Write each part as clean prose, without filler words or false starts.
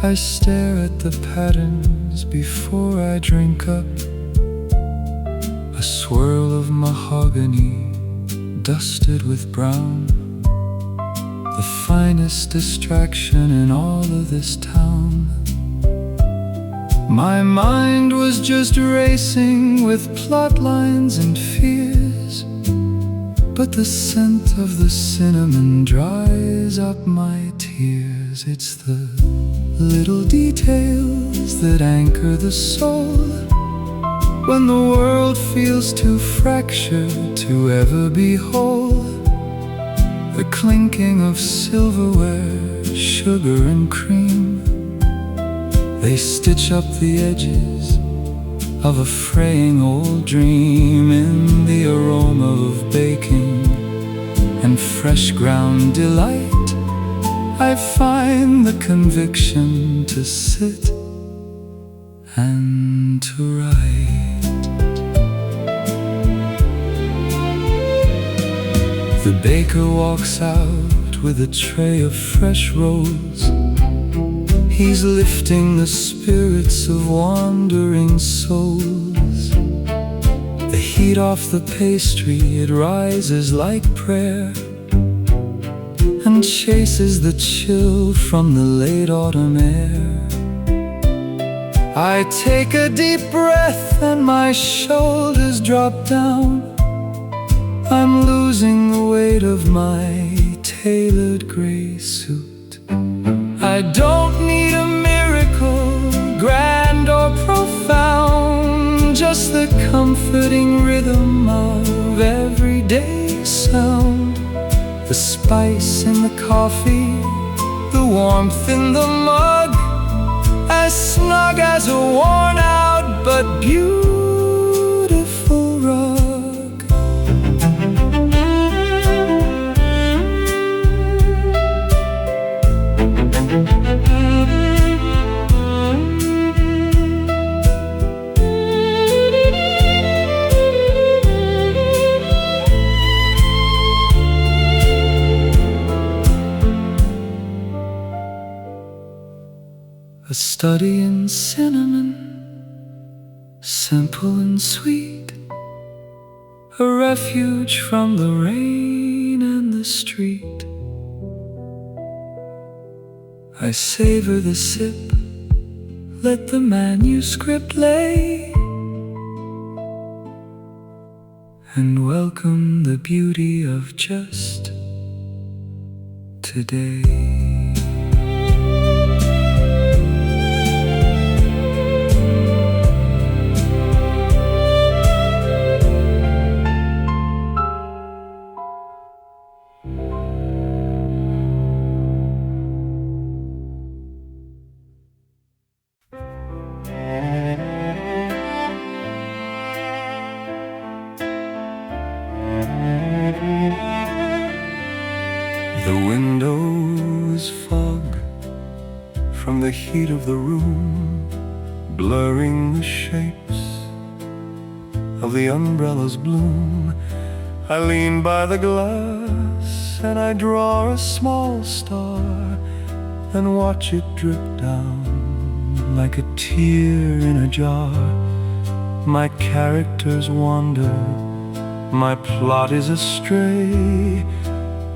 I stare at the patterns before I drink up a swirl of mahogany dusted with brown, the finest distraction in all of this town. My mind was just racing with plot lines and fears, but the scent of the cinnamon dries up my tears. It's the little details that anchor the soul when the world feels too fractured to ever be whole. The clinking of silverware, sugar and cream, they stitch up the edges of a fraying old dream. In the aroma of baking and fresh ground delight, I find the conviction to sit and to write. The baker walks out with a tray of fresh rolls. He's lifting the spirits of wandering souls. The heat off the pastry, it rises like prayer and chases the chill from the late autumn air. I take a deep breath and my shoulders drop down. I'm losing the weight of my tailored gray suit. I don't need a miracle, grand or profound, just the comforting rhythm of everyday sound. The spice in the coffee, the warmth in the mug, as snug as a worn-out but beautiful rug. A study in cinnamon, simple and sweet, a refuge from the rain and the street. I savor the sip, let the manuscript lay, and welcome the beauty of just today. The windows fog from the heat of the room, blurring the shapes of the umbrella's bloom. I lean by the glass and I draw a small star and watch it drip down like a tear in a jar. My characters wander, my plot is astray,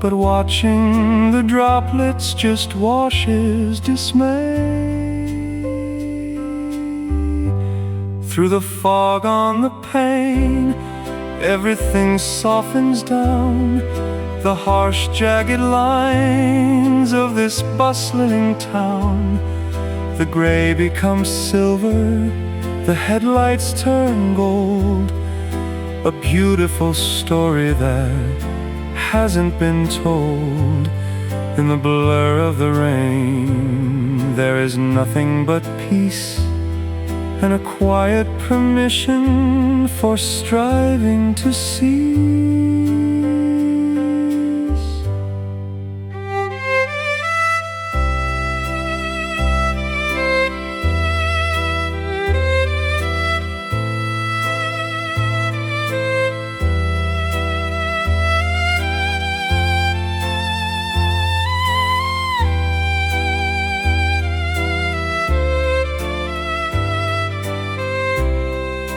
but watching the droplets just washes dismay. Through the fog on the pane, everything softens down. The harsh, jagged lines of this bustling town. The gray becomes silver, the headlights turn gold. A beautiful story that hasn't been told. In the blur of the rain, there is nothing but peace and a quiet permission for striving to cease.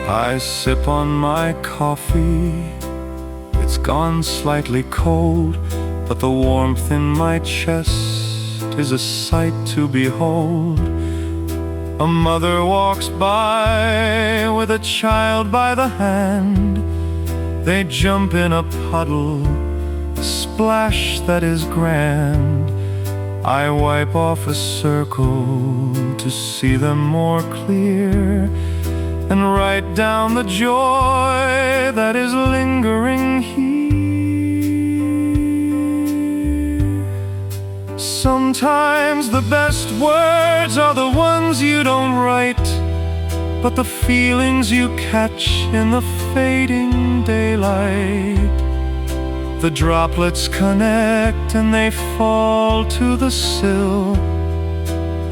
I sip on my coffee. It's gone slightly cold, but the warmth in my chest is a sight to behold. A mother walks by with a child by the hand. They jump in a puddle, a splash that is grand. I wipe off a circle to see them more clear, and write down the joy that is lingering here. Sometimes the best words are the ones you don't write, but the feelings you catch in the fading daylight. The droplets connect and they fall to the sill.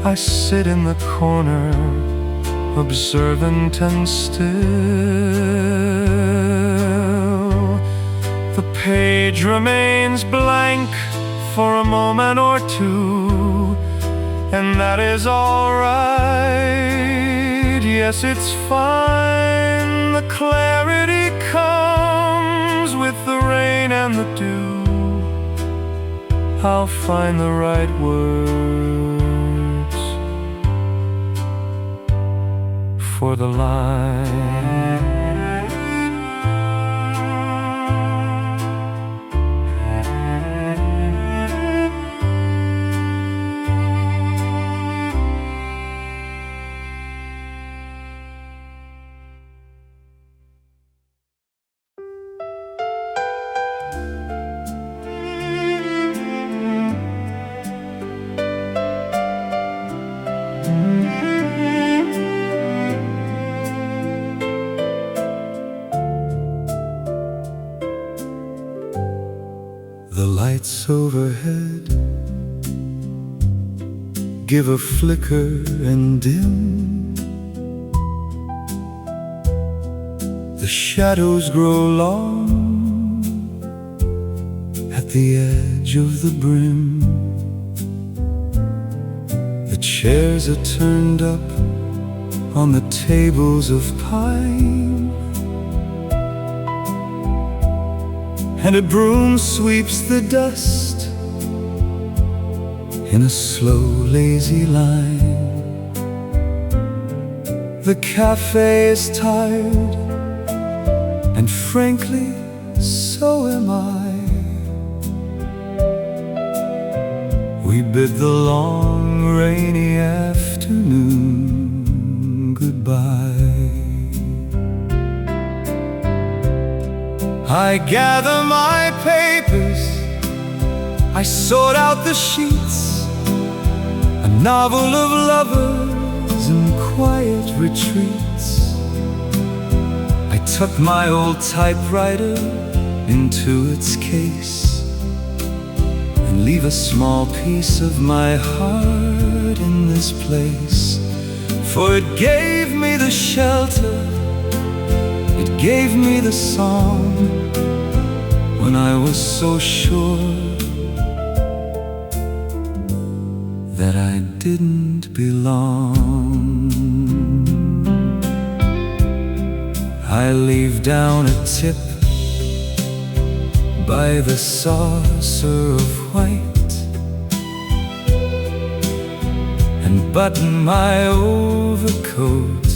I sit in the corner, observant and still. The page remains blank for a moment or two, and that is all right. Yes, it's fine. The clarity comes with the rain and the dew. I'll find the right words for the line. The lights overhead give a flicker and dim. The shadows grow long at the edge of the brim. The chairs are turned up on the tables of pine, and a broom sweeps the dust in a slow, lazy line. The café is tired, and frankly, so am I. We bid the long, rainy afternoon goodbye. I gather my papers, I sort out the sheets, a novel of lovers and quiet retreats. I tuck my old typewriter into its case and leave a small piece of my heart in this place. For it gave me the shelter, it gave me the song, when I was so sure that I didn't belong. I leave down a tip by the saucer of white, and button my overcoat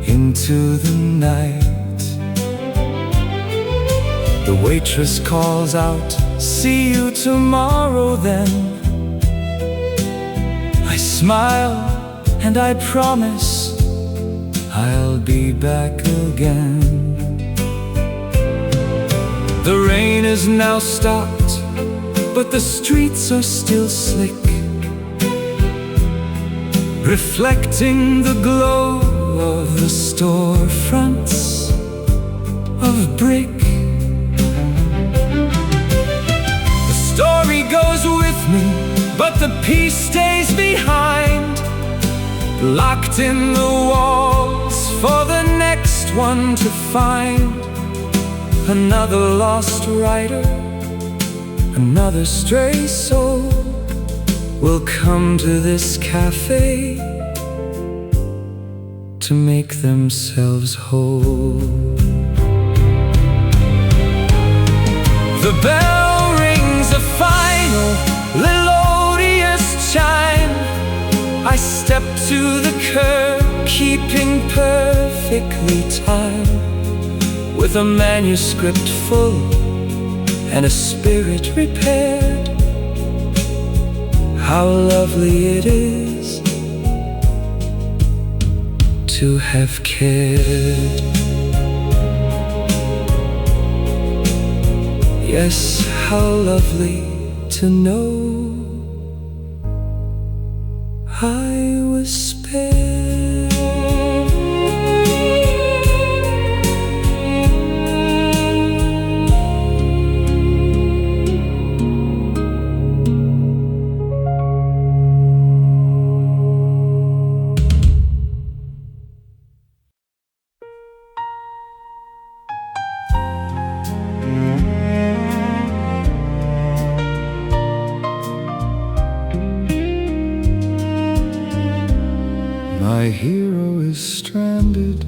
into the night. The waitress calls out, "See you tomorrow then." I smile and I promise I'll be back again. The rain is now stopped, but the streets are still slick, reflecting the glow of the storefronts of brick. The story goes with me, but the peace stays behind, locked in the walls for the next one to find. Another lost writer, another stray soul will come to this cafe to make themselves whole. The bell rings a final melodious chime. I step to the curb, keeping perfectly time, with a manuscript full and a spirit repaired. How lovely it is to have cared. Yes, how lovely to know I was spared. My hero is stranded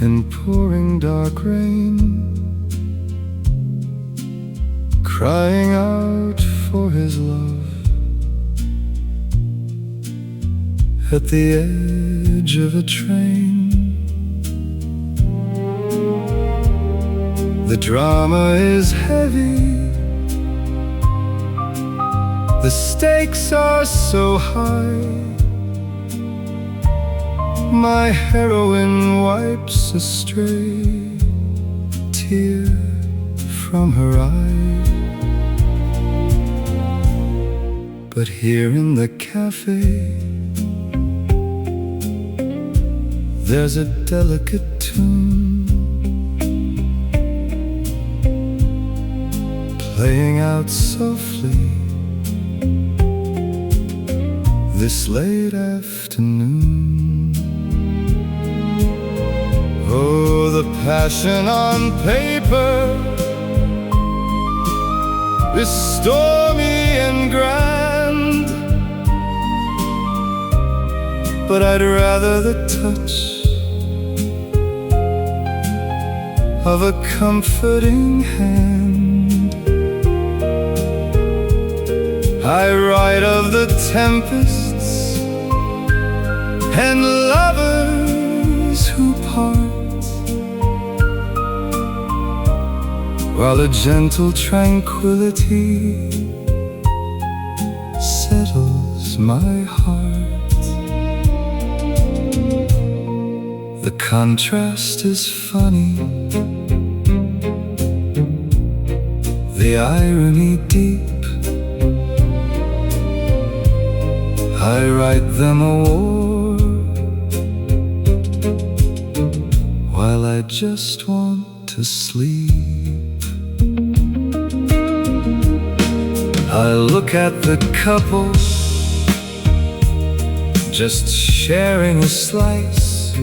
in pouring dark rain, crying out for his love at the edge of a train. The drama is heavy, the stakes are so high. My heroine wipes a stray tear from her eye. But here in the café, there's a delicate tune playing out softly this late afternoon. Oh, the passion on paper is stormy and grand, but I'd rather the touch of a comforting hand. I write of the tempests and lovers who part, while a gentle tranquility settles my heart. The contrast is funny, the irony deep. I write them a war while I just want to sleep. I look at the couple just sharing a slice.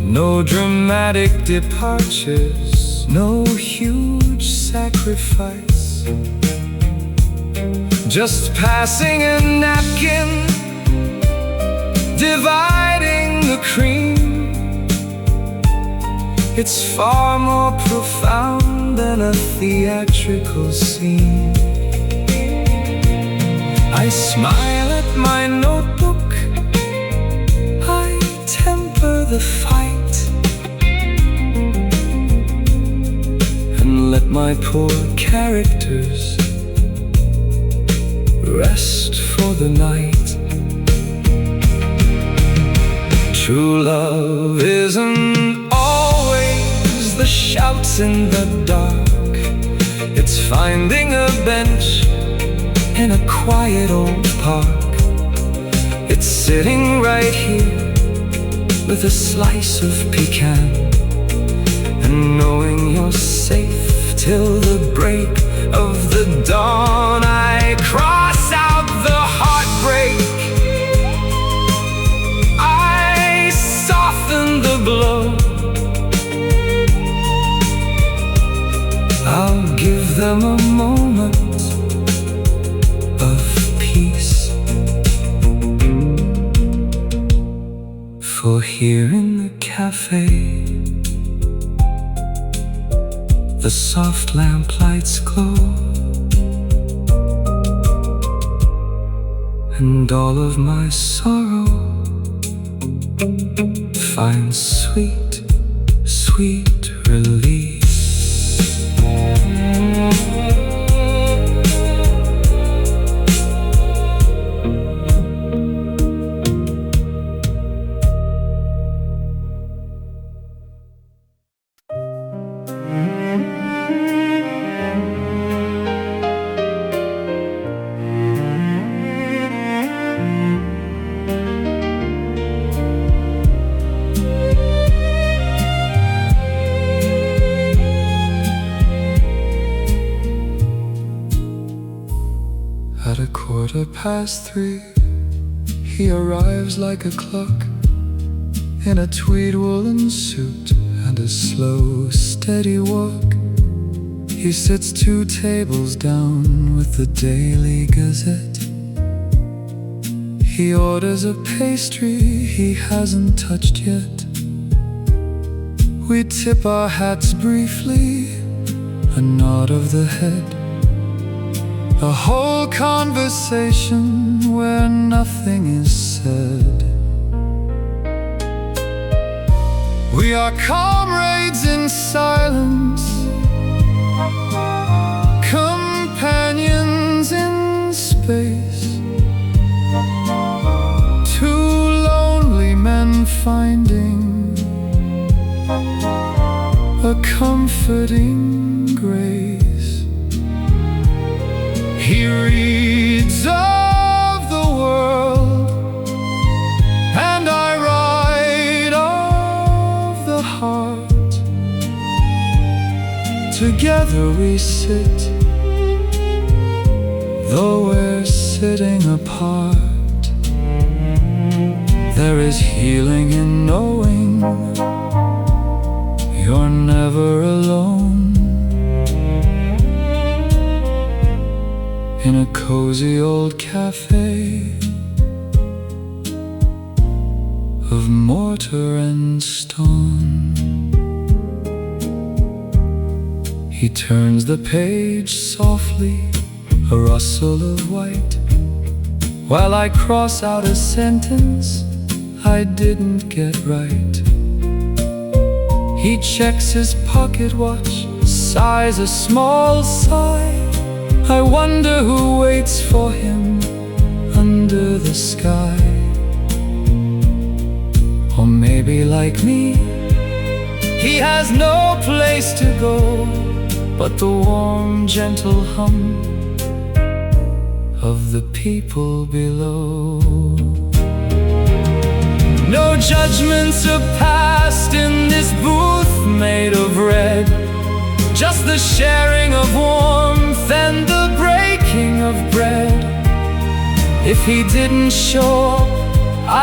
No dramatic departures, no huge sacrifice. Just passing a napkin, dividing the cream. It's far more profound than a theatrical scene. I smile at my notebook, I temper the fight, and let my poor characters rest for the night. True love isn't always the shouts in the dark. It's finding a bench in a quiet old park. It's sitting right here with a slice of pecan, and knowing you're safe till the break of the dawn. I cross out the heartbreak, I soften the blow. I'll give them a moment of peace. café. The soft lamplights glow, and all of my sorrow finds sweet, sweet release. At 3:15, he arrives like a clock, in a tweed woolen suit and a slow, steady walk. He sits 2 tables down with the Daily Gazette. He orders a pastry he hasn't touched yet. We tip our hats briefly, a nod of the head. A whole conversation where nothing is said. We are comrades in silence, companions in space. 2 lonely men finding a comforting grace. He reads of the world, and I write of the heart. Together we sit, though we're sitting apart. There is healing in knowing you're never alone. In a cozy old cafe of mortar and stone, he turns the page softly, a rustle of white, while I cross out a sentence I didn't get right. He checks his pocket watch, sighs a small sigh. I wonder who waits for him under the sky. Or maybe like me, he has no place to go but the warm, gentle hum of the people below. No judgments are passed in this booth made of red, just the sharing of warmth and the breaking of bread. If he didn't show up,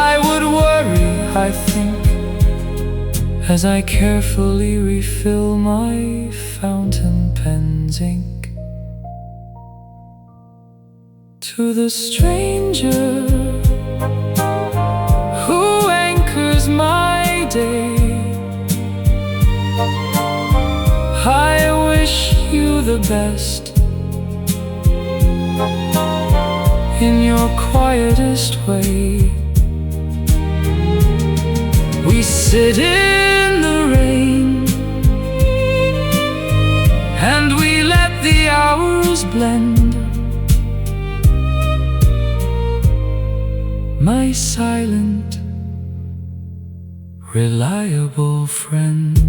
I would worry, I think, as I carefully refill my fountain pen's ink. To the stranger who anchors my day, I wish you the best in your quietest way. We sit in the rain and we let the hours blend. My silent, reliable friend.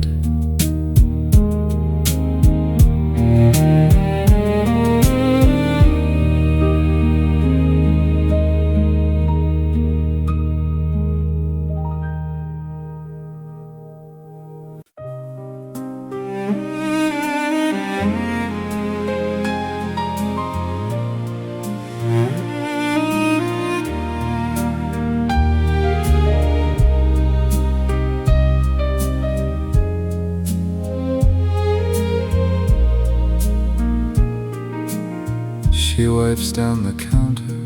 She wipes down the counter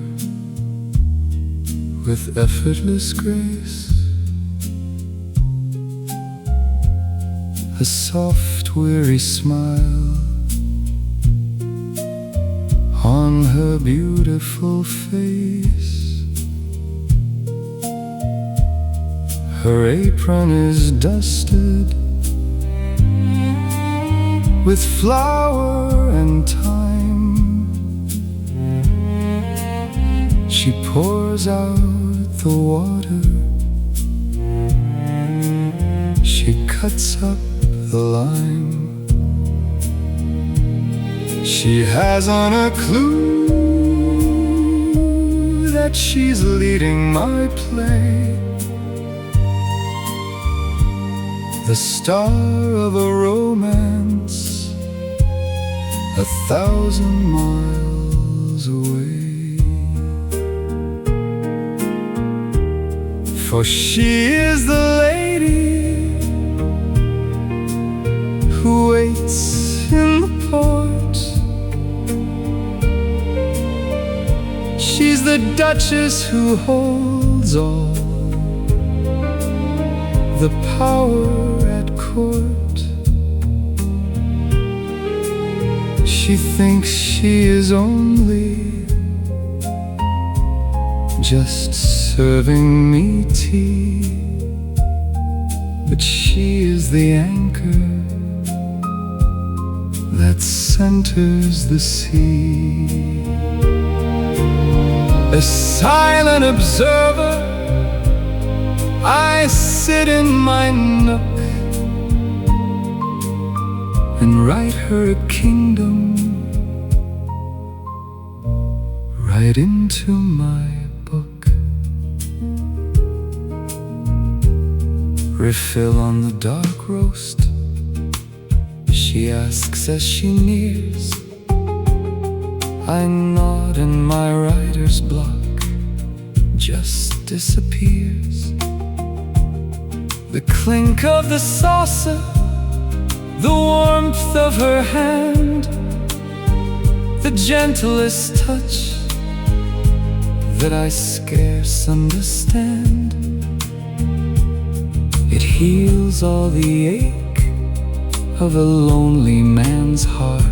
with effortless grace. a soft, weary smile on her beautiful face. Her apron is dusted with flour and thyme. She pours out the water, she cuts up the lime. She hasn't a clue that she's leading my play, the star of a romance 1,000 miles away. For she is the lady who waits in the port. She's the duchess who holds all the power at court. She thinks she is only just serving me tea, but she is the anchor that centers the sea. A silent observer, I sit in my nook and write her a kingdom right into my book. Refill on the dark roast, she asks as she nears. I nod and my writer's block just disappears. The clink of the saucer, the warmth of her hand, the gentlest touch that I scarce understand. It heals all the ache of a lonely man's heart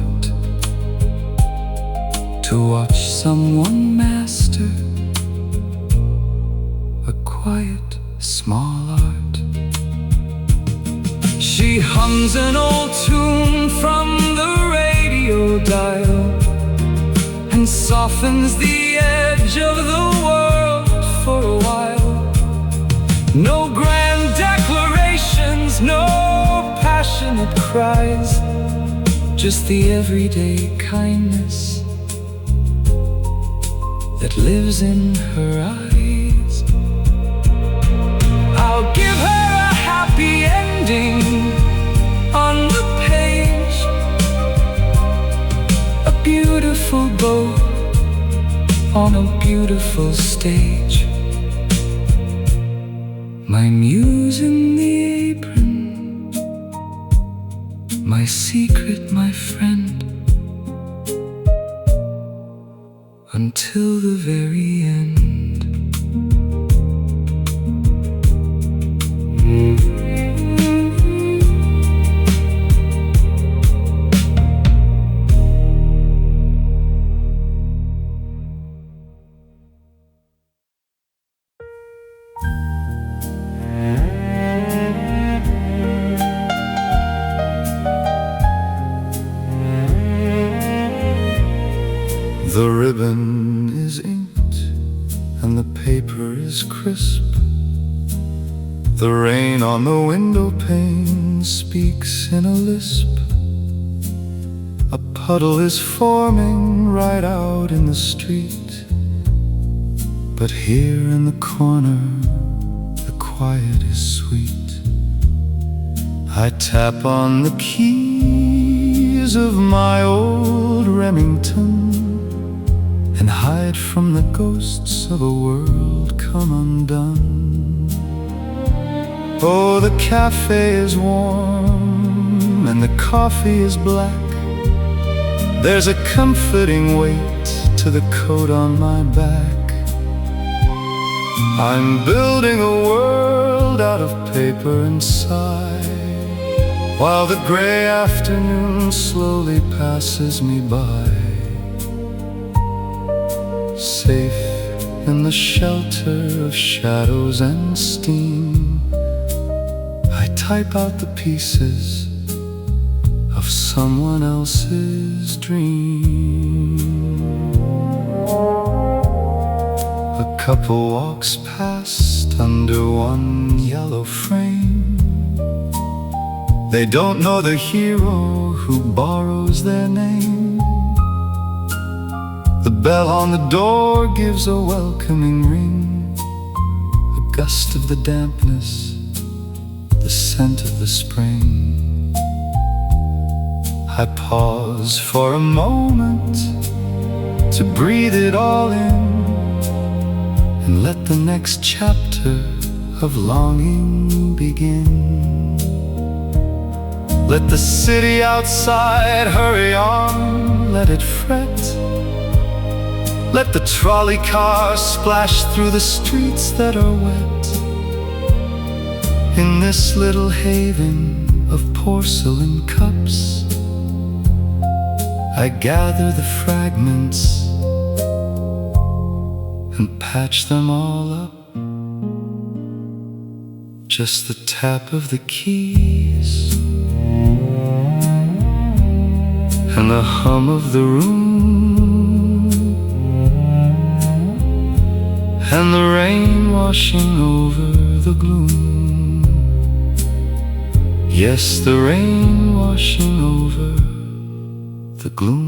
to watch someone master a quiet, small art. She hums an old tune from the radio dial and softens the edge of the world for a while. No grand declarations, no passionate cries, just the everyday kindness that lives in her eyes. I'll give her a happy ending on the page, a beautiful bow on a beautiful stage. My muse in the apron, my secret, my friend, until the very end. The ribbon is inked and the paper is crisp. The rain on the window pane speaks in a lisp. A puddle is forming right out in the street, but here in the corner the quiet is sweet. I tap on the keys of my old Remington and hide from the ghosts of a world come undone. Oh, the café is warm and the coffee is black. There's a comforting weight to the coat on my back. I'm building a world out of paper and sigh, while the gray afternoon slowly passes me by. Safe in the shelter of shadows and steam, I type out the pieces of someone else's dream. A couple walks past under one yellow frame. They don't know the hero who borrows their name. The bell on the door gives a welcoming ring, a gust of the dampness, the scent of the spring. I pause for a moment to breathe it all in, and let the next chapter of longing begin. Let the city outside hurry on, let it fret. Let the trolley car splash through the streets that are wet. In this little haven of porcelain cups, I gather the fragments and patch them all up. Just the tap of the keys and the hum of the room, and the rain washing over the gloom. Yes, the rain washing over the gloom.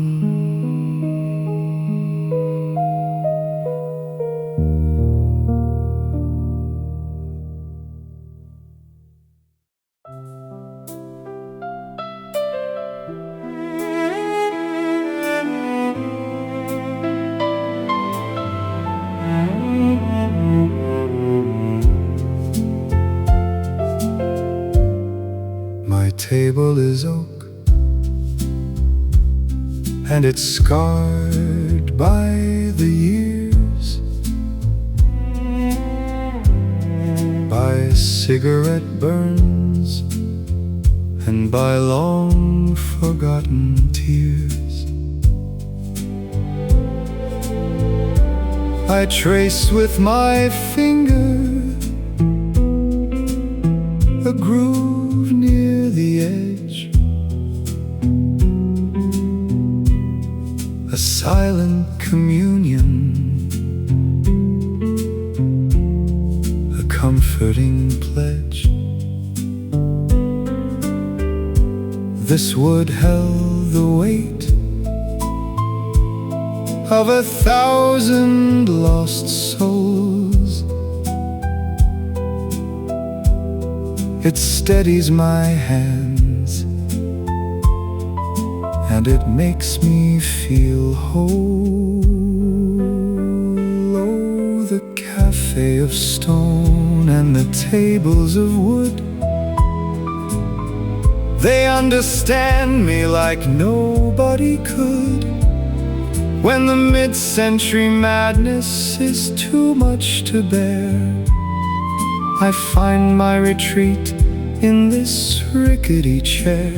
My table is oak, and it's scarred by the years, by cigarette burns and by long forgotten tears. I trace with my finger a groove near the edge, a silent communion, a comforting pledge. This wood held the weight of 1,000 lost souls. It steadies my hands, and it makes me feel whole. Oh, the café of stone and the tables of wood, they understand me like nobody could. When the mid-century madness is too much to bear, I find my retreat in this rickety chair.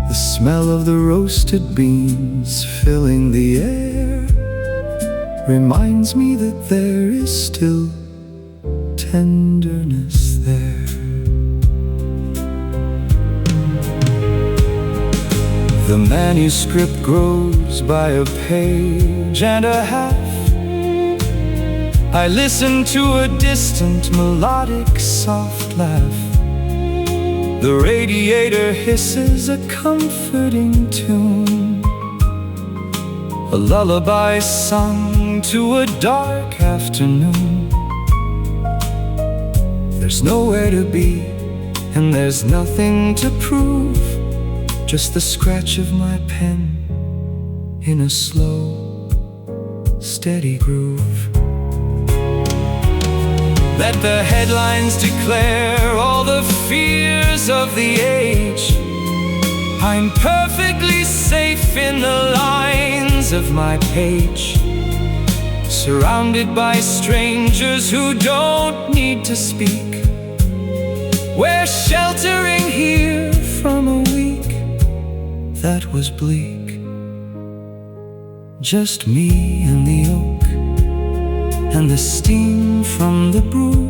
The smell of the roasted beans filling the air reminds me that there is still tenderness there. The manuscript grows by a page and a half. I listen to a distant melodic soft laugh. The radiator hisses a comforting tune, a lullaby sung to a dark afternoon. There's nowhere to be, and there's nothing to prove, just the scratch of my pen in a slow, steady groove. Let the headlines declare all the fears of the age. I'm perfectly safe in the lines of my page, surrounded by strangers who don't need to speak. We're sheltering here from a week that was bleak. Just me and the oak, and the steam from the brew,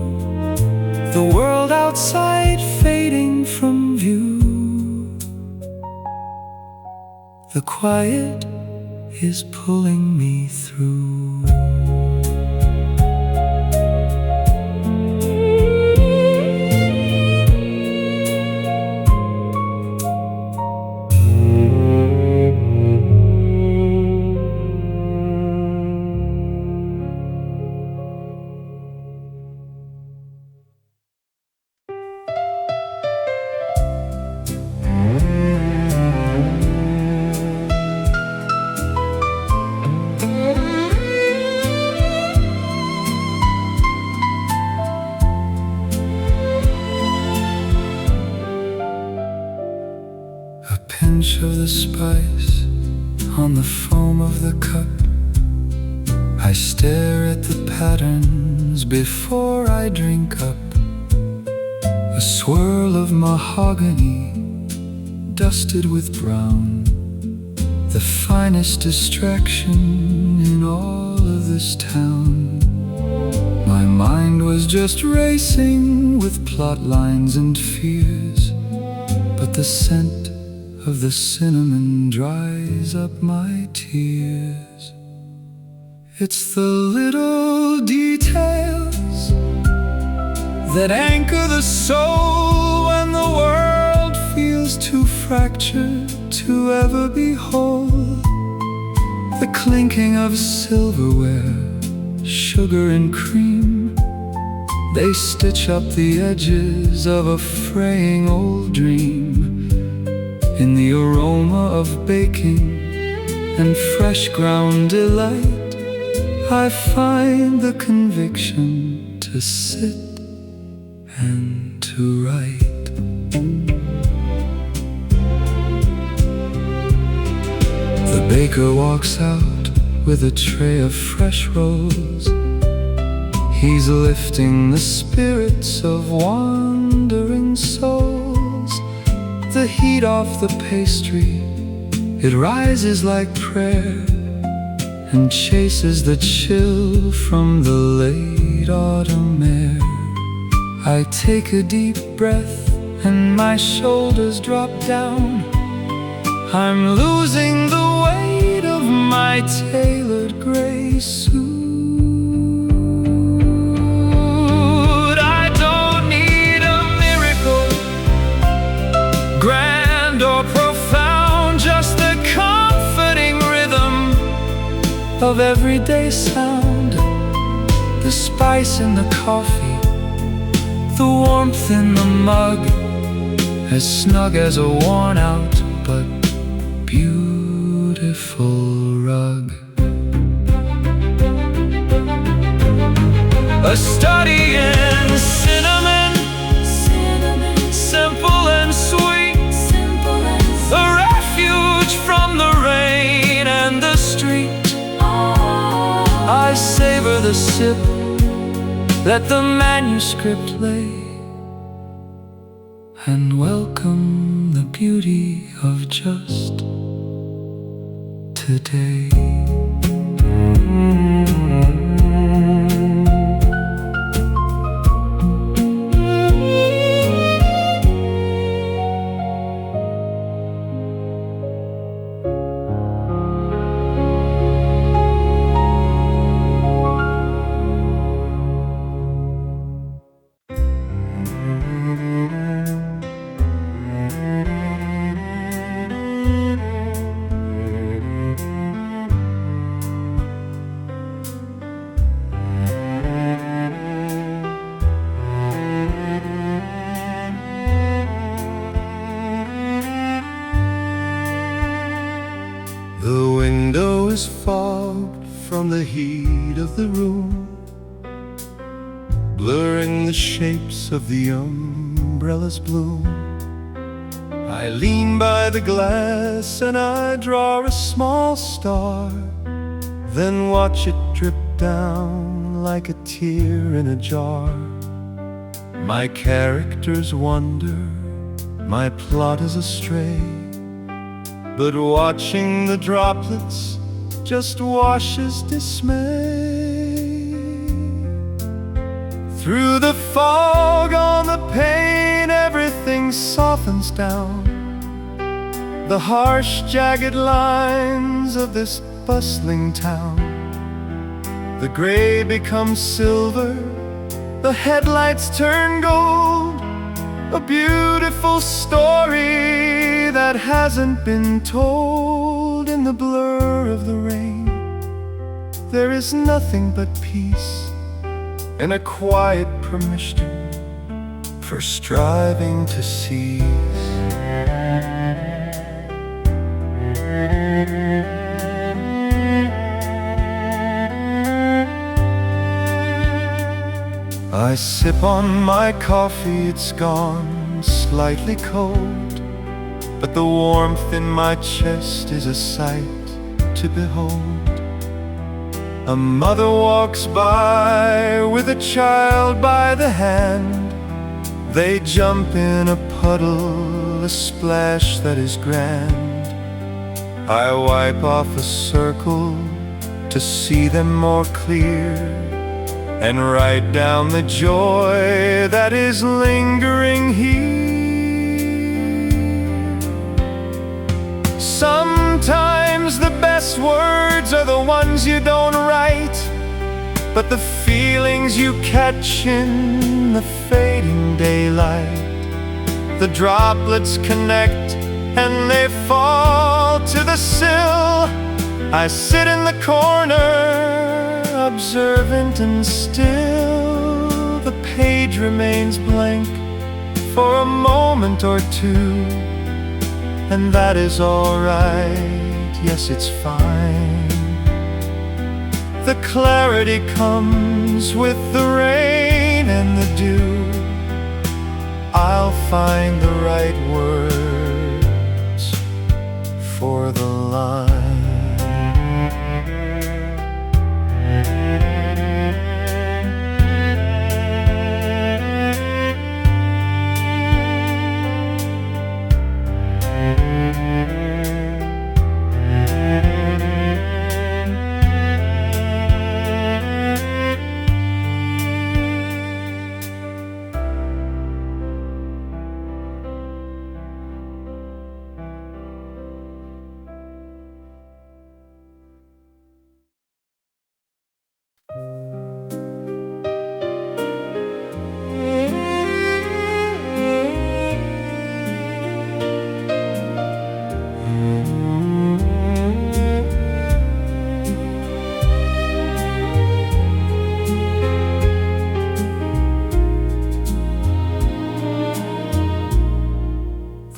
the world outside fading from view. The quiet is pulling me through. Pinch of the spice on the foam of the cup. I stare at the patterns before I drink up. A swirl of mahogany dusted with brown, the finest distraction in all of this town. My mind was just racing with plot lines and fears, but the scent of the cinnamon dries up my tears. It's the little details that anchor the soul when the world feels too fractured to ever be whole. The clinking of silverware, sugar and cream, they stitch up the edges of a fraying old dream. In the aroma of baking and fresh ground delight, I find the conviction to sit and to write. The baker walks out with a tray of fresh rolls. He's lifting the spirits of wandering souls. The heat off the pastry, it rises like prayer and chases the chill from the late autumn air. I take a deep breath and my shoulders drop down. I'm losing the weight of my tailored gray suit. Grand or profound, just the comforting rhythm of everyday sound. The spice in the coffee, the warmth in the mug, as snug as a worn out but beautiful rug. A study in cinnamon, simple and sweet. A refuge from the rain and the street. I savor the sip, let the manuscript lay, and welcome the beauty of just today. The window is fogged from the heat of the room, blurring the shapes of the umbrella's bloom. I lean by the glass and I draw a small star, then watch it drip down like a tear in a jar. My characters wander, my plot is astray, but watching the droplets just washes dismay. Through the fog on the pane, everything softens down. The harsh, jagged lines of this bustling town. The gray becomes silver, the headlights turn gold. A beautiful story that hasn't been told. In the blur of the rain, there is nothing but peace, and a quiet permission for striving to cease. I sip on my coffee, it's gone slightly cold, but the warmth in my chest is a sight to behold. A mother walks by with a child by the hand. They jump in a puddle, a splash that is grand. I wipe off a circle to see them more clear, and write down the joy that is lingering here. Sometimes the best words are the ones you don't write, but the feelings you catch in the fading daylight. The droplets connect and they fall to the sill. I sit in the corner, observant and still. The page remains blank for a moment or two, and that is all right, yes, it's fine. The clarity comes with the rain and the dew. I'll find the right words for the line.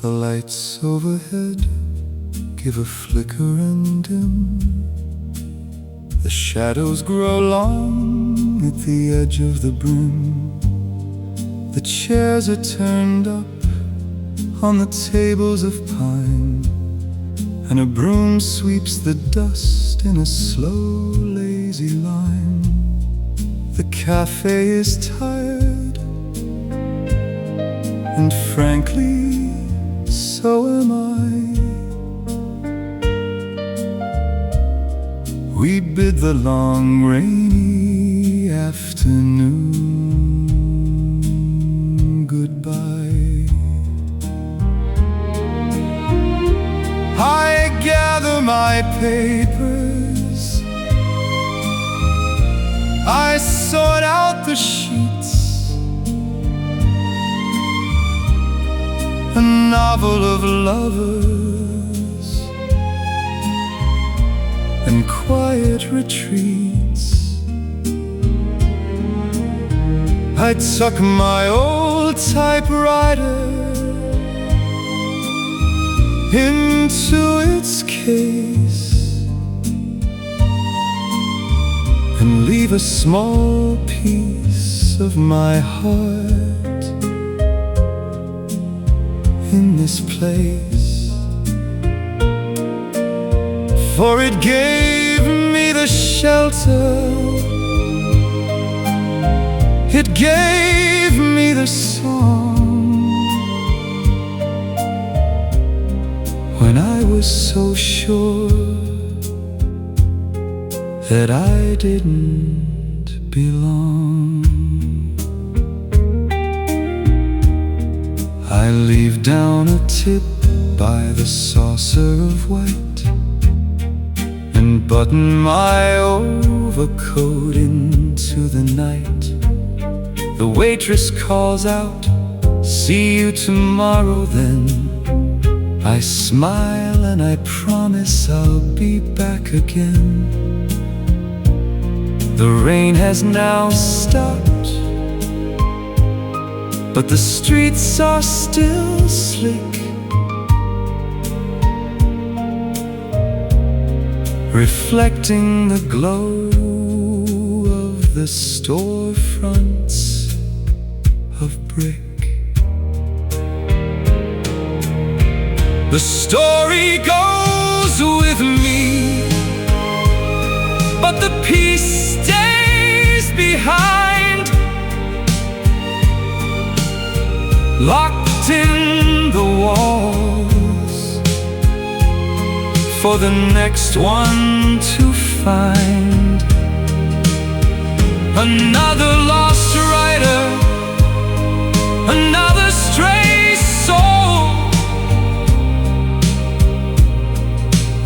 The lights overhead give a flicker and dim. The shadows grow long at the edge of the brim. The chairs are turned up on the tables of pine, and a broom sweeps the dust in a slow, lazy line. The cafe is tired, and frankly, so am I. We bid the long, rainy afternoon goodbye. I gather my papers, I sort out the sheets. A novel of lovers and quiet retreats. I tuck my old typewriter into its case and leave a small piece of my heart in this place. For it gave me the shelter, it gave me the the song when I was so sure that I didn't belong. I leave down a tip by the saucer of white and button my overcoat into the night. The waitress calls out, "See you tomorrow then." I smile and I promise I'll be back again. The rain has now stopped, but the streets are still slick, reflecting the glow of the storefronts of brick. The story goes with me, but the peace stays behind, locked in the walls for the next one to find. Another lost rider, another stray soul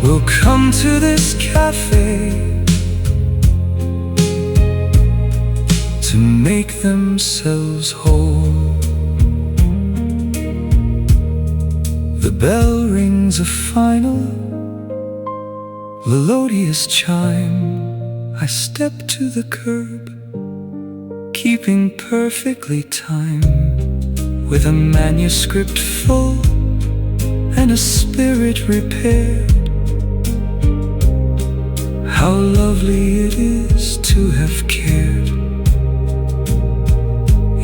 will come to this cafe to make themselves whole. The bell rings a final melodious chime. I step to the curb, keeping perfectly time, with a manuscript full and a spirit repaired. How lovely it is to have cared.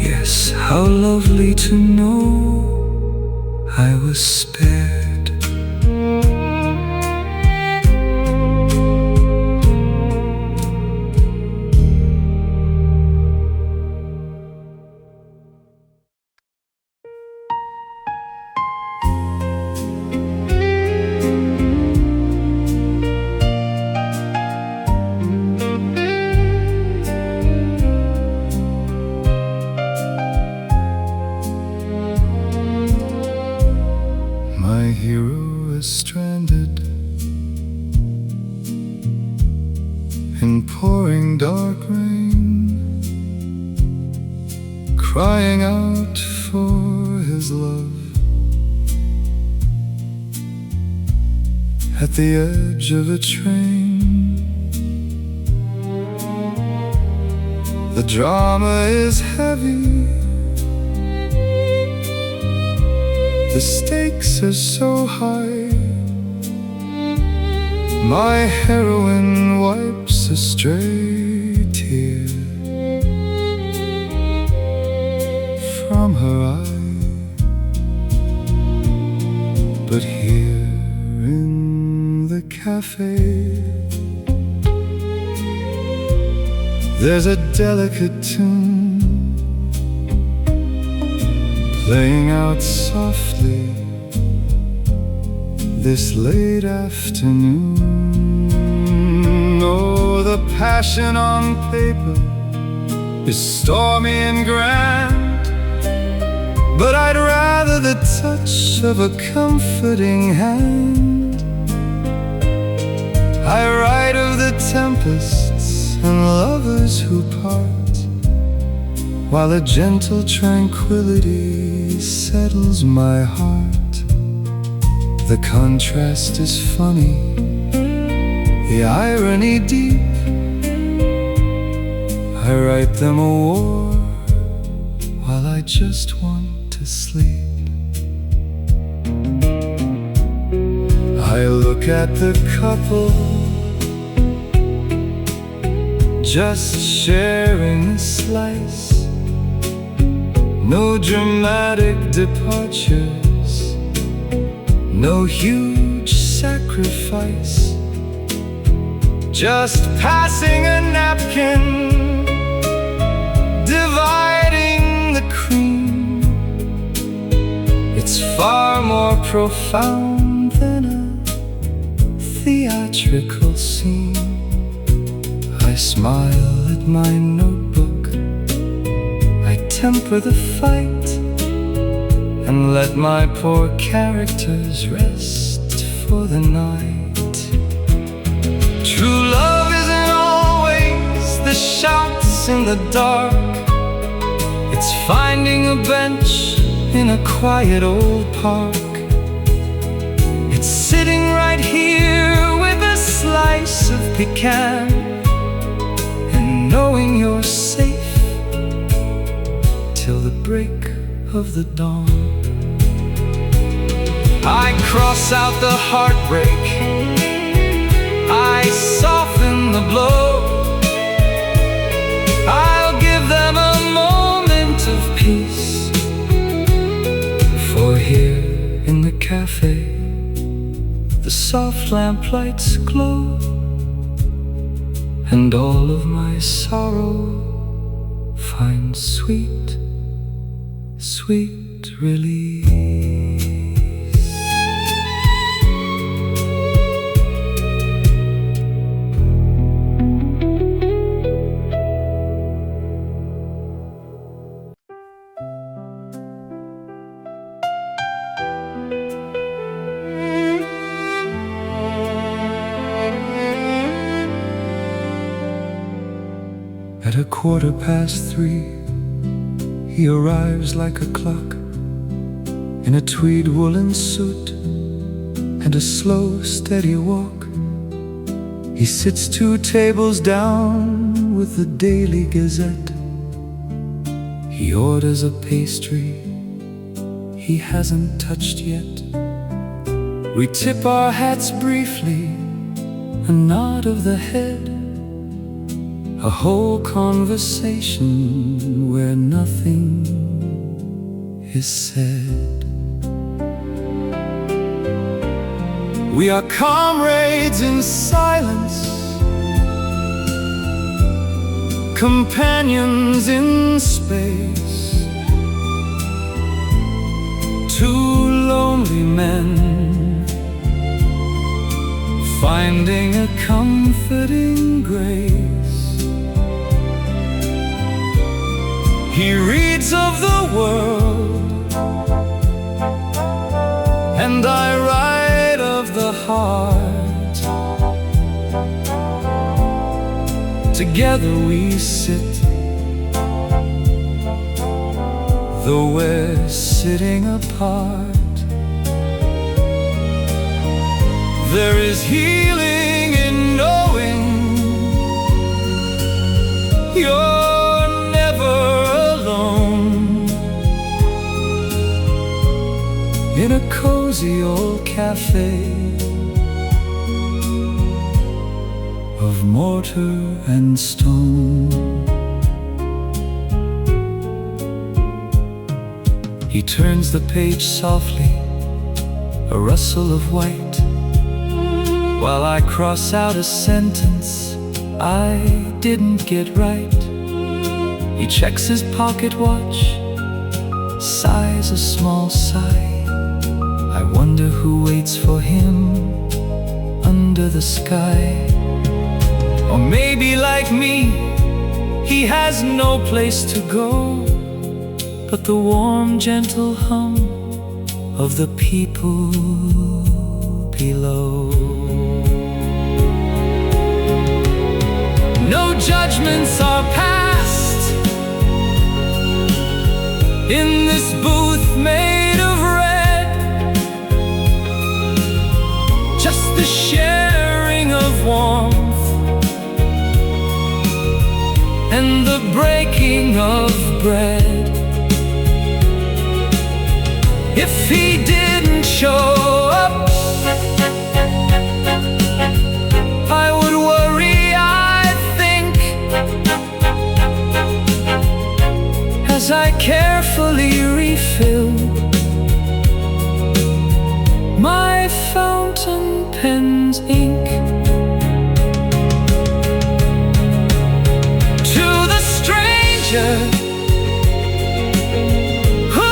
Yes, how lovely to know I was spared. My hero is stranded in pouring dark rain, crying out for his love at the edge of a train. The drama is heavy, the stakes are so high. My heroine wipes a stray tear from her eye. But here in the cafe, there's a delicate tune playing out softly this late afternoon. Oh, the passion on paper is stormy and grand, but I'd rather the touch of a comforting hand. I write of the tempests and lovers who part, while a gentle tranquility settles my heart. The contrast is funny, the irony deep. I write them a war while I just want to sleep. I look at the couple just sharing a slice. No dramatic departures, no huge sacrifice, just passing a napkin, dividing the cream. It's far more profound than a theatrical scene. I smile at my notebook, I temper the fight, and let my poor characters rest for the night. True love isn't always the shouts in the dark. It's finding a bench in a quiet old park. It's sitting right here with a slice of pecan, and knowing you're safe till the break of the dawn. I cross out the heartbreak, I soften the blow. I'll give them a moment of peace, for here in the cafe the soft lamplights glow, and all of my sorrow finds sweet, sweet release. At 3:15, he arrives like a clock, in a tweed woolen suit and a slow, steady walk. He sits 2 tables down with the Daily Gazette. He orders a pastry he hasn't touched yet. We tip our hats briefly, a nod of the head, a whole conversation where nothing is said. We are comrades in silence, companions in space, 2 lonely men finding a comforting grace. He reads of the world, and I write of the heart. Together we sit, though we're sitting apart. There is healing in knowing you're never alone in a cozy old cafe of mortar and stone. He turns the page softly, a rustle of white, while I cross out a sentence I didn't get right. He checks his pocket watch, sighs a small sigh. I wonder who waits for him under the sky. Or maybe like me, he has no place to go but the warm, gentle hum of the people below. No judgments are passed in this booth made of red, just the sharing of warmth and the breaking of bread. If he didn't show up, I would worry, I think, as I carefully refill my fountain pen's ink. To the stranger who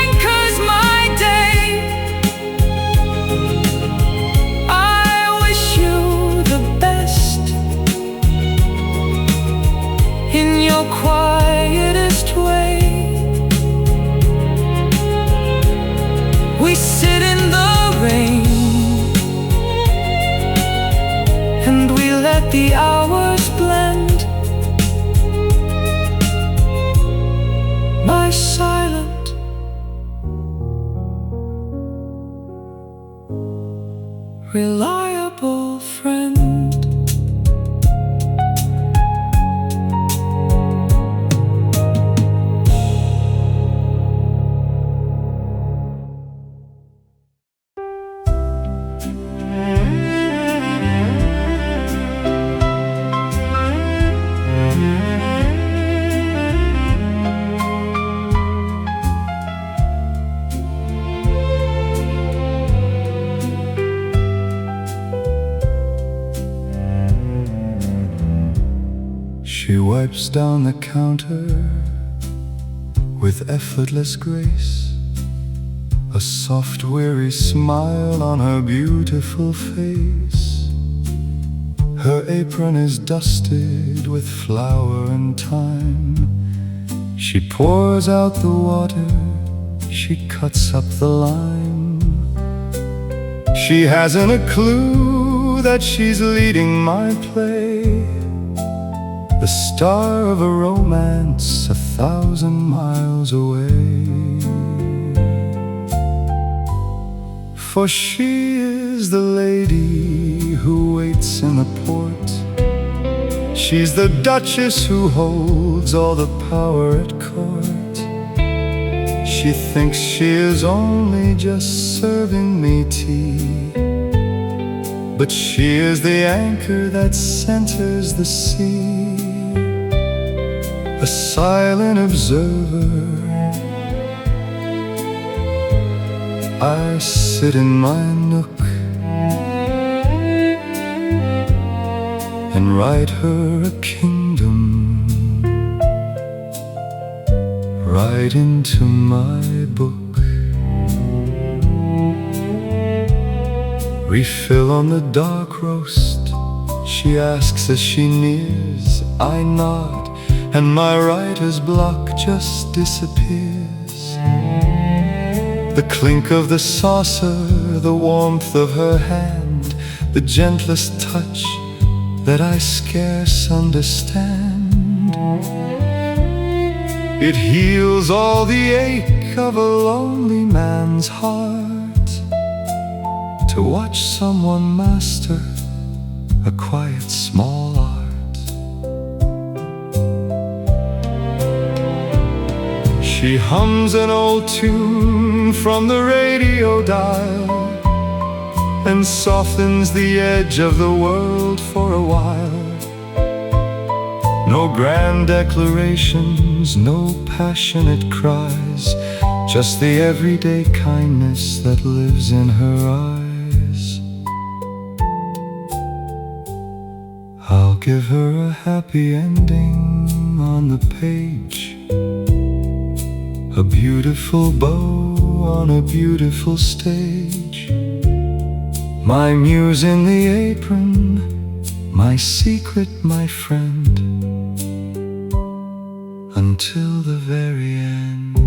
anchors my let the hours blend. My silent, reliable friend. She wipes down the counter with effortless grace, a soft, weary smile on her beautiful face. Her apron is dusted with flour and thyme. She pours out the water, she cuts up the lime. She hasn't a clue that she's leading my play, the star of a romance 1,000 miles away. For she is the lady who waits in the port. She's the duchess who holds all the power at court. She thinks she is only just serving me tea, but she is the anchor that centers the sea. A silent observer, I sit in my nook and write her a kingdom right into my book. Refill on the dark roast, she asks as she nears. I nod, and my writer's block just disappears. The clink of the saucer, the warmth of her hand, the gentlest touch that I scarce understand. It heals all the ache of a lonely man's heart to watch someone master a quiet small art. She hums an old tune from the radio dial and softens the edge of the world for a while. No grand declarations, no passionate cries, just the everyday kindness that lives in her eyes. I'll give her a happy ending on the page, a beautiful bow on a beautiful stage. My muse in the apron, my secret, my friend, until the very end.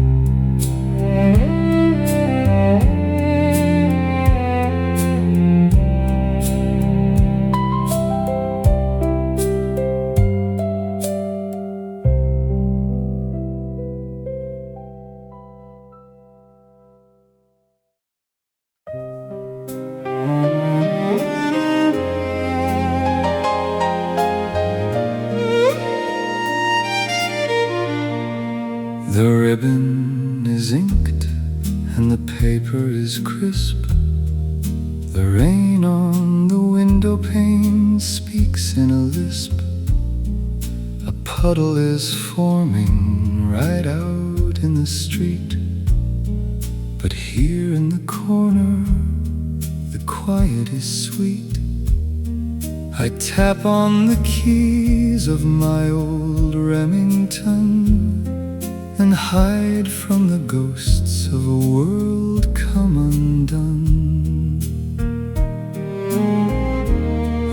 The ribbon is inked and the paper is crisp. The rain on the window pane speaks in a lisp. A puddle is forming right out in the street, but here in the corner the quiet is sweet. I tap on the keys of my old Remington and hide from the ghosts of a world come undone.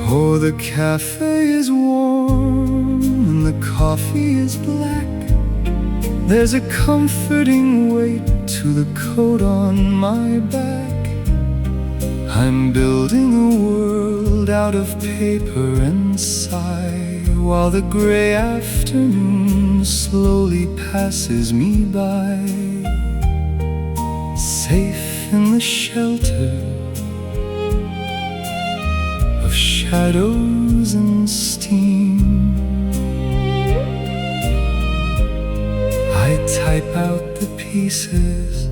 Oh, the cafe is warm and the coffee is black. There's a comforting weight to the coat on my back. I'm building a world build out of paper and sigh, while the gray afternoon slowly passes me by, safe in the shelter of shadows and steam. I type out the pieces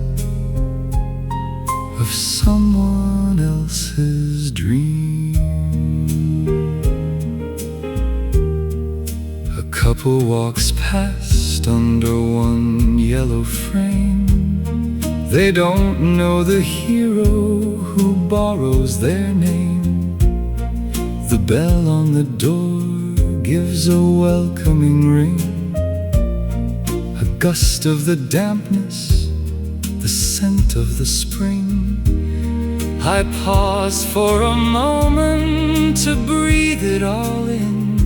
of someone else's dream. A couple walks past under one yellow frame. They don't know the hero who borrows their name. The bell on the door gives a welcoming ring. A gust of the dampness, the scent of the spring. I pause for a moment to breathe it all in,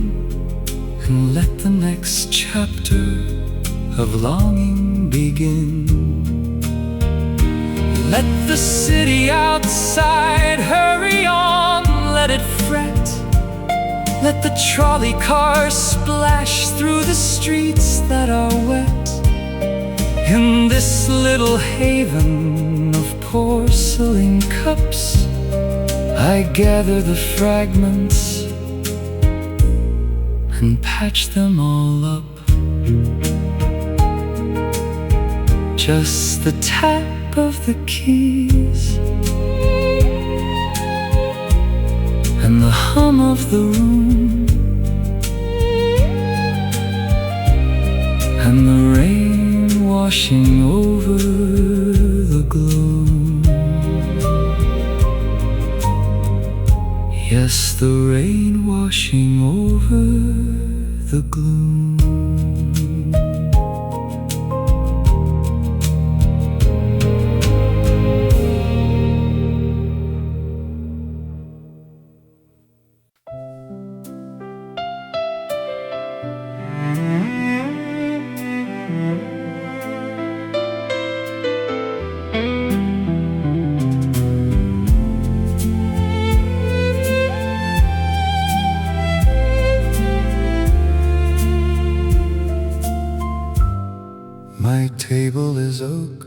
and let the next chapter of longing begin. Let the city outside hurry on, let it fret. Let the trolley cars splash through the streets that are wet. In this little haven of porcelain cups, I gather the fragments and patch them all up. Just the tap of the keys and the hum of the room, and the rain washing over the gloom. Yes, the rain washing over the gloom. My table is oak,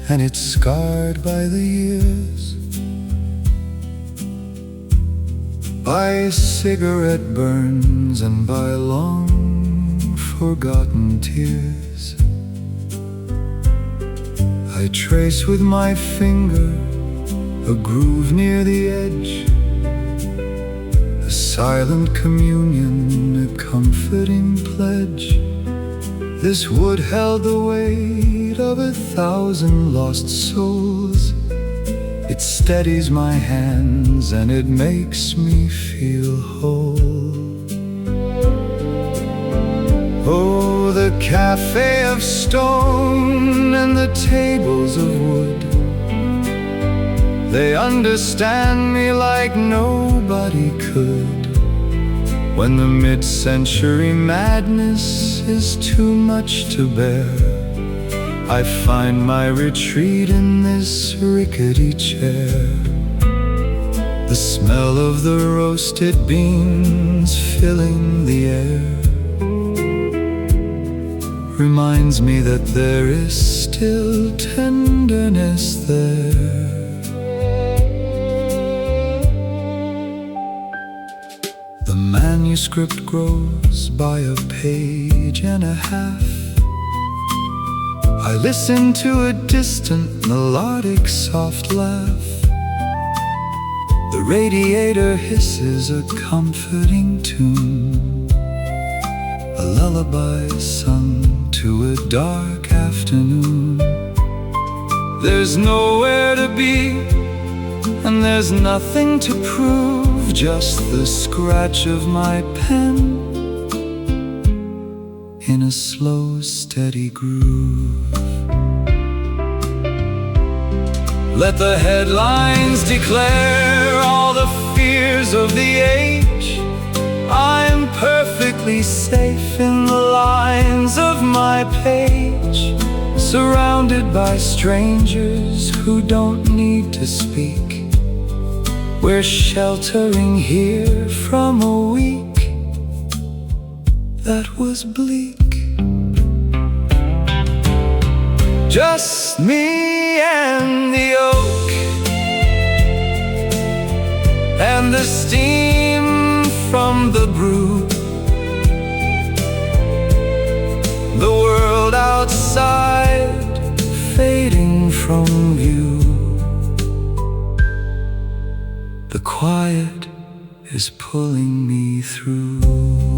and it's scarred by the years, by cigarette burns and by long forgotten tears. I trace with my finger a groove near the edge, a silent communion, a comforting pledge. This wood held the weight of 1,000 lost souls. It steadies my hands and it makes me feel whole. Oh, the cafe of stone and the tables of wood, they understand me like nobody could. When the mid-century madness is too much to bear, I find my retreat in this rickety chair. The smell of the roasted beans filling the air reminds me that there is still tenderness there. The manuscript grows by a page and a half. I listen to a distant melodic soft laugh. The radiator hisses a comforting tune, a lullaby sung to a dark afternoon. There's nowhere to be and there's nothing to prove, just the scratch of my pen in a slow, steady groove. Let the headlines declare all the fears of the age. I am perfectly safe in the lines of my page, surrounded by strangers who don't need to speak. We're sheltering here from a week that was bleak. Just me and the oak, and the steam from the brew. The world outside fading from view. The quiet is pulling me through.